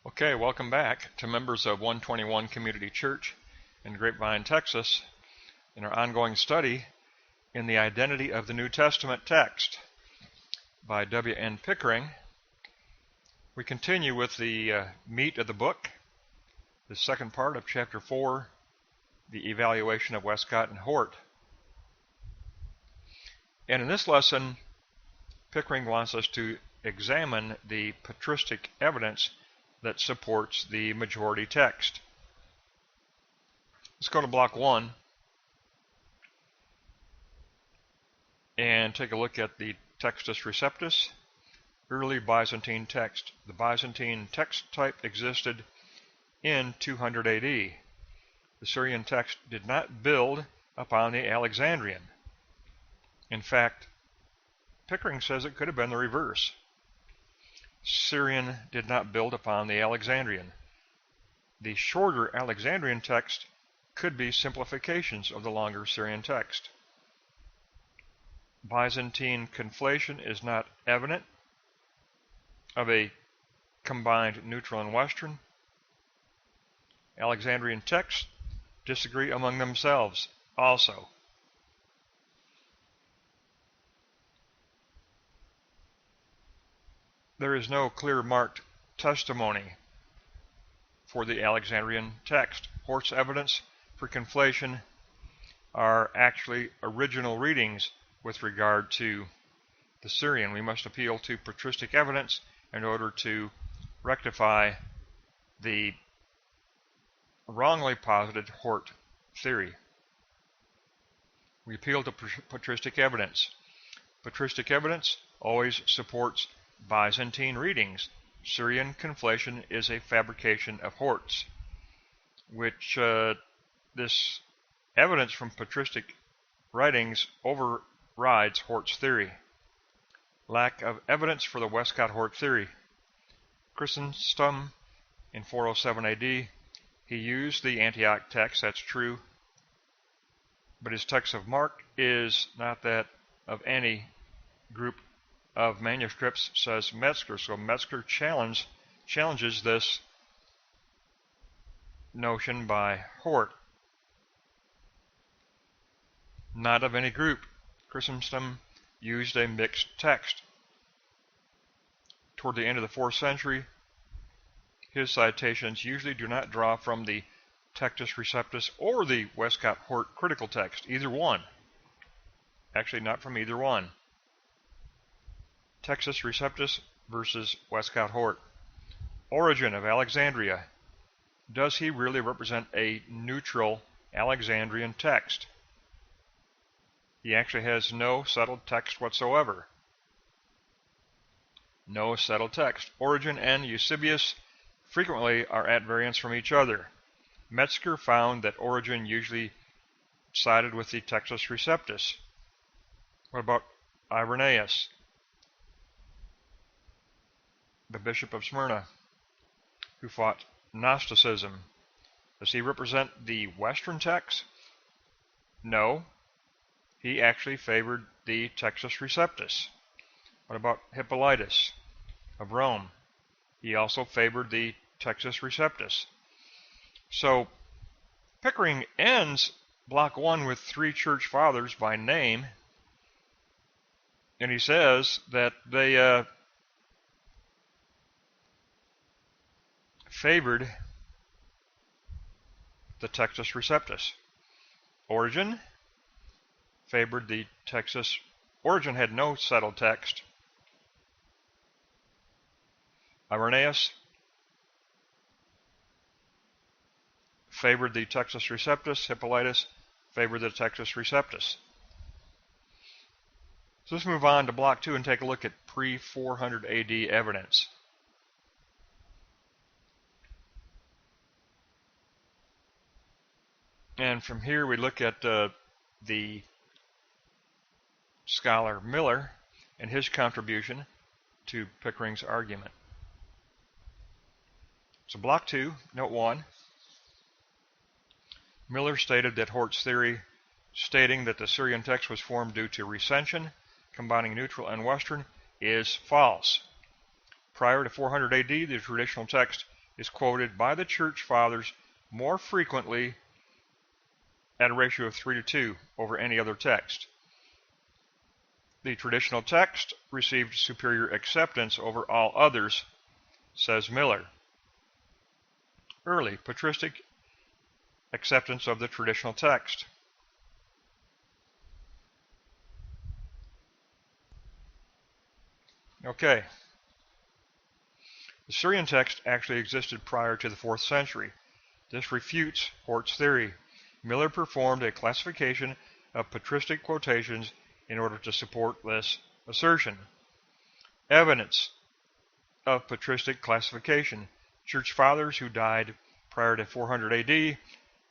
Okay, welcome back to members of 121 Community Church in Grapevine, Texas, in our ongoing study in the Identity of the New Testament Text by W.N. Pickering. We continue with the meat of the book, the second part of Chapter 4, the evaluation of Westcott and Hort. And in this lesson, Pickering wants us to examine the patristic evidence that supports the majority text. Let's go to block 1 and take a look at the Textus Receptus, early Byzantine text. The Byzantine text type existed in 200 AD. The Syrian text did not build upon the Alexandrian. In fact, Pickering says it could have been the reverse. Syrian did not build upon the Alexandrian. The shorter Alexandrian text could be simplifications of the longer Syrian text. Byzantine conflation is not evident of a combined neutral and Western. Alexandrian texts disagree among themselves also. There is no clear marked testimony for the Alexandrian text. Hort's evidence for conflation are actually original readings with regard to the Syrian. We must appeal to patristic evidence in order to rectify the wrongly posited Hort theory. We appeal to patristic evidence. Patristic evidence always supports Byzantine readings. Syrian conflation is a fabrication of Hort's, which this evidence from patristic writings overrides Hort's theory. Lack of evidence for the Westcott-Hort theory. Chrysostom in 407 AD, he used the Antioch text, that's true, but his text of Mark is not that of any group of manuscripts, says Metzger. So Metzger challenges this notion by Hort. Not of any group. Chrysostom used a mixed text. Toward the end of the 4th century, his citations usually do not draw from the Textus Receptus or the Westcott-Hort critical text, either one. Actually, not from either one. Textus Receptus versus Westcott-Hort. Origen of Alexandria. Does he really represent a neutral Alexandrian text? He actually has no settled text whatsoever. No settled text. Origen and Eusebius frequently are at variance from each other. Metzger found that Origen usually sided with the Textus Receptus. What about Irenaeus, the Bishop of Smyrna, who fought Gnosticism? Does he represent the Western text? No. He actually favored the Textus Receptus. What about Hippolytus of Rome? He also favored the Textus Receptus. So Pickering ends block 1 with 3 church fathers by name, and he says that they favored the Textus Receptus. Origen favored the Textus. Origen had no settled text. Irenaeus favored the Textus Receptus. Hippolytus favored the Textus Receptus. So let's move on to block 2 and take a look at pre-400 AD evidence. And from here we look at the scholar Miller and his contribution to Pickering's argument. So block 2, note 1. Miller stated that Hort's theory, stating that the Syrian text was formed due to recension, combining neutral and Western, is false. Prior to 400 AD, the traditional text is quoted by the Church Fathers more frequently at a ratio of 3 to 2 over any other text. The traditional text received superior acceptance over all others, says Miller. Early patristic acceptance of the traditional text. Okay. The Syrian text actually existed prior to the 4th century. This refutes Hort's theory. Miller performed a classification of patristic quotations in order to support this assertion. Evidence of patristic classification. Church Fathers who died prior to 400 AD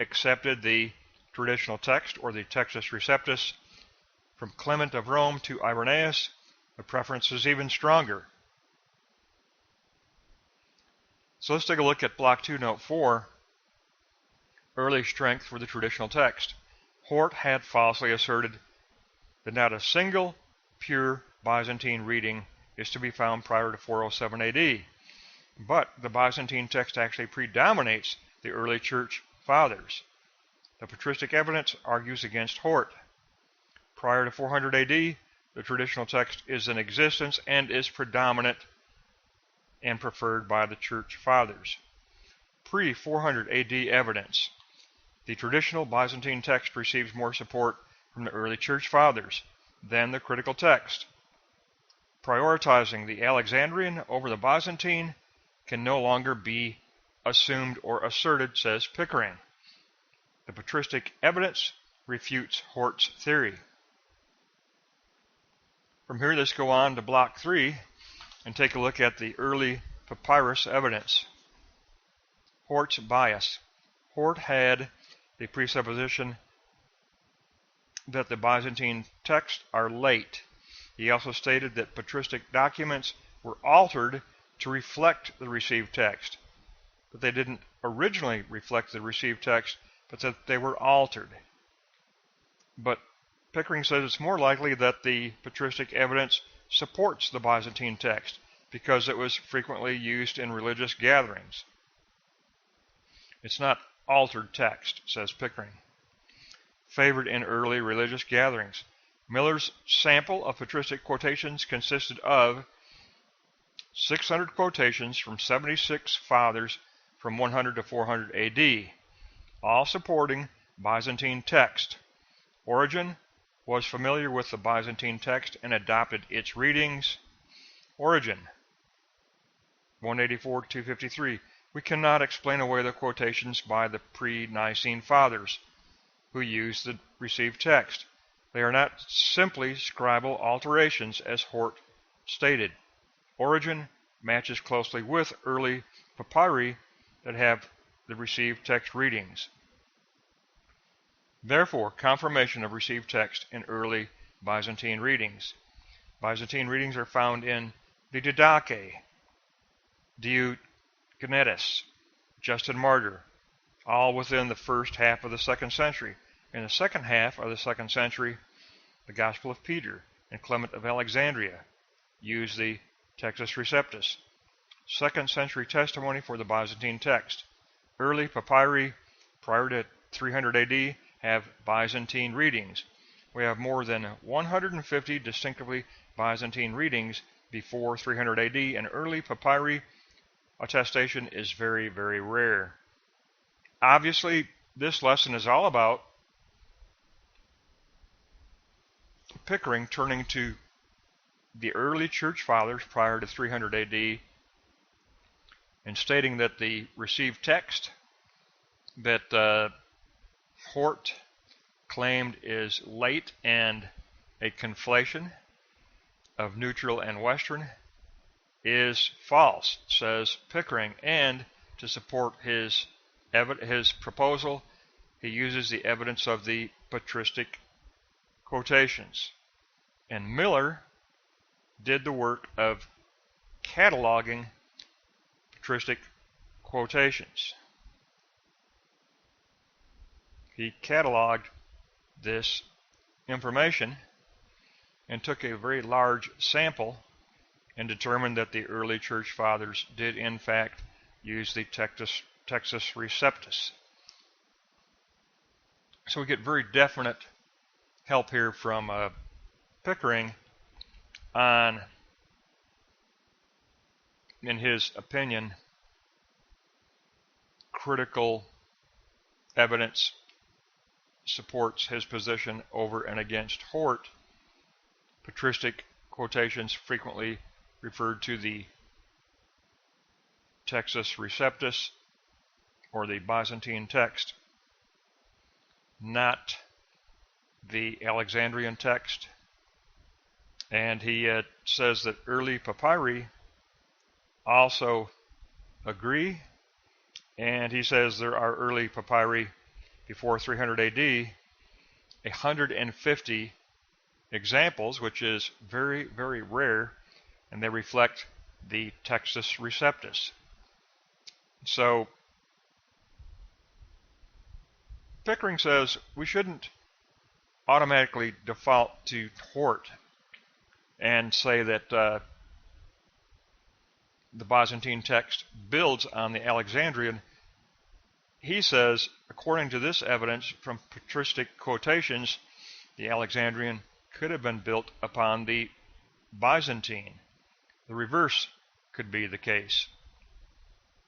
accepted the traditional text, or the Textus Receptus. From Clement of Rome to Irenaeus, the preference is even stronger. So let's take a look at Block 2, Note 4, early strength for the traditional text. Hort had falsely asserted that not a single pure Byzantine reading is to be found prior to 407 AD, but the Byzantine text actually predominates the early Church Fathers. The patristic evidence argues against Hort. Prior to 400 AD, the traditional text is in existence and is predominant and preferred by the Church Fathers. Pre-400 AD evidence. The traditional Byzantine text receives more support from the early Church Fathers than the critical text. Prioritizing the Alexandrian over the Byzantine can no longer be assumed or asserted, says Pickering. The patristic evidence refutes Hort's theory. From here, let's go on to Block 3 and take a look at the early papyrus evidence. Hort's bias. Hort had the presupposition that the Byzantine texts are late. He also stated that patristic documents were altered to reflect the received text, but they didn't originally reflect the received text, but that they were altered. But Pickering says it's more likely that the patristic evidence supports the Byzantine text because it was frequently used in religious gatherings. It's not altered text, says Pickering. Favored in early religious gatherings. Miller's sample of patristic quotations consisted of 600 quotations from 76 fathers from 100 to 400 AD, all supporting Byzantine text. Origen was familiar with the Byzantine text and adopted its readings. Origen, 184 to 253. We cannot explain away the quotations by the pre-Nicene fathers who used the received text. They are not simply scribal alterations, as Hort stated. Origen matches closely with early papyri that have the received text readings. Therefore, confirmation of received text in early Byzantine readings. Byzantine readings are found in the Didache, Diogenetus, Justin Martyr, all within the first half of the 2nd century. In the second half of the 2nd century, the Gospel of Peter and Clement of Alexandria use the Textus Receptus. 2nd century testimony for the Byzantine text. Early papyri prior to 300 AD have Byzantine readings. We have more than 150 distinctively Byzantine readings before 300 AD, and early papyri attestation is very, very rare. Obviously, this lesson is all about Pickering turning to the early church fathers prior to 300 AD and stating that the received text that Hort claimed is late and a conflation of neutral and Western is false, says Pickering, and to support his proposal, he uses the evidence of the patristic quotations. And Miller did the work of cataloging patristic quotations. He cataloged this information and took a very large sample and determined that the early church fathers did in fact use the Textus Receptus. So we get very definite help here from Pickering on, in his opinion, critical evidence supports his position over and against Hort. Patristic quotations frequently referred to the Textus Receptus or the Byzantine text, not the Alexandrian text. And he says that early papyri also agree, and he says there are early papyri before 300 AD, 150 examples, which is very, very rare, and they reflect the Textus Receptus. So Pickering says we shouldn't automatically default to Hort and say that the Byzantine text builds on the Alexandrian. He says, according to this evidence from patristic quotations, the Alexandrian could have been built upon the Byzantine. The reverse could be the case.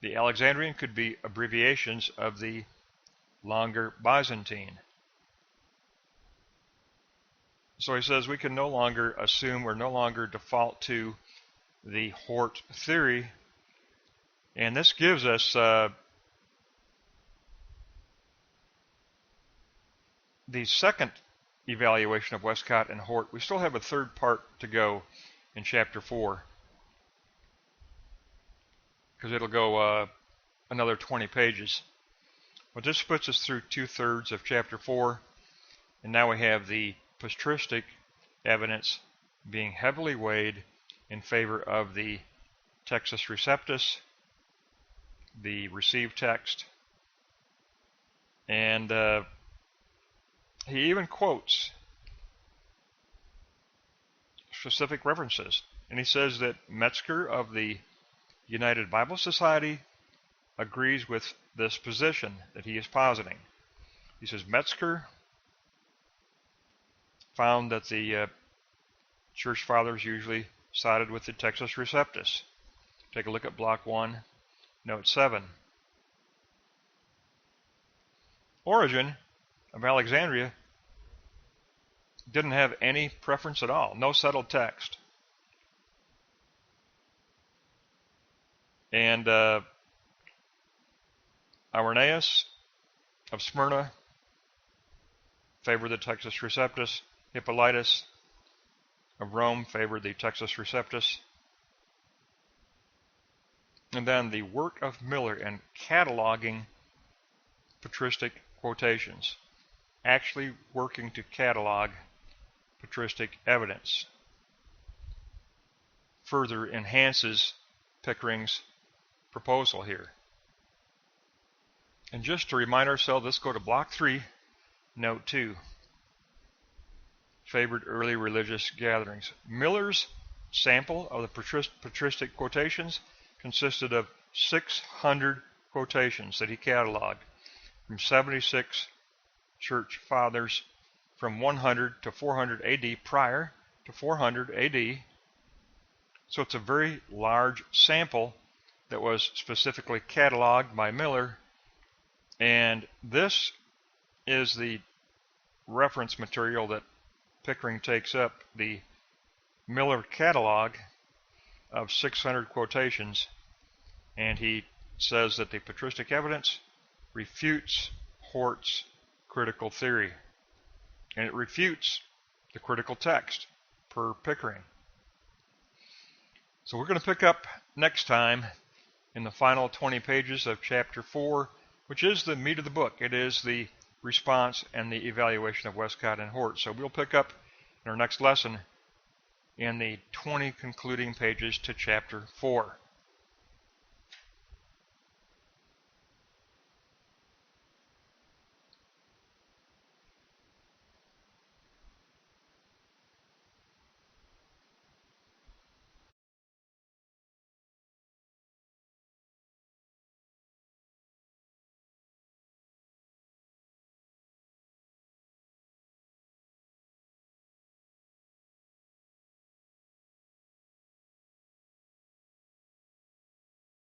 The Alexandrian could be abbreviations of the longer Byzantine. So he says we can no longer assume or no longer default to the Hort theory, and this gives us the second evaluation of Westcott and Hort. We still have a third part to go in chapter 4, because it'll go another 20 pages. But this puts us through 2/3 of chapter 4, and now we have the patristic evidence being heavily weighed in favor of the Textus Receptus, the received text, and he even quotes specific references. And he says that Metzger of the United Bible Society agrees with this position that he is positing. He says Metzger found that the church fathers usually sided with the Textus Receptus. Take a look at block 1, note 7. Origen of Alexandria didn't have any preference at all, no settled text. And Irenaeus of Smyrna favored the Textus Receptus. Hippolytus of Rome favored the Textus Receptus. And then the work of Miller in cataloging patristic quotations, actually working to catalog patristic evidence, further enhances Pickering's proposal here. And just to remind ourselves, let's go to block 3, note 2. Favored early religious gatherings. Miller's sample of the patristic quotations consisted of 600 quotations that he cataloged from 76 church fathers from 100 to 400 AD, prior to 400 AD. So it's a very large sample that was specifically cataloged by Miller, and this is the reference material that Pickering takes up, the Miller catalog of 600 quotations, and he says that the patristic evidence refutes Hort's critical theory, and it refutes the critical text per Pickering. So we're going to pick up next time in the final 20 pages of chapter 4, which is the meat of the book. It is the response and the evaluation of Westcott and Hort. So we'll pick up in our next lesson in the 20 concluding pages to chapter 4.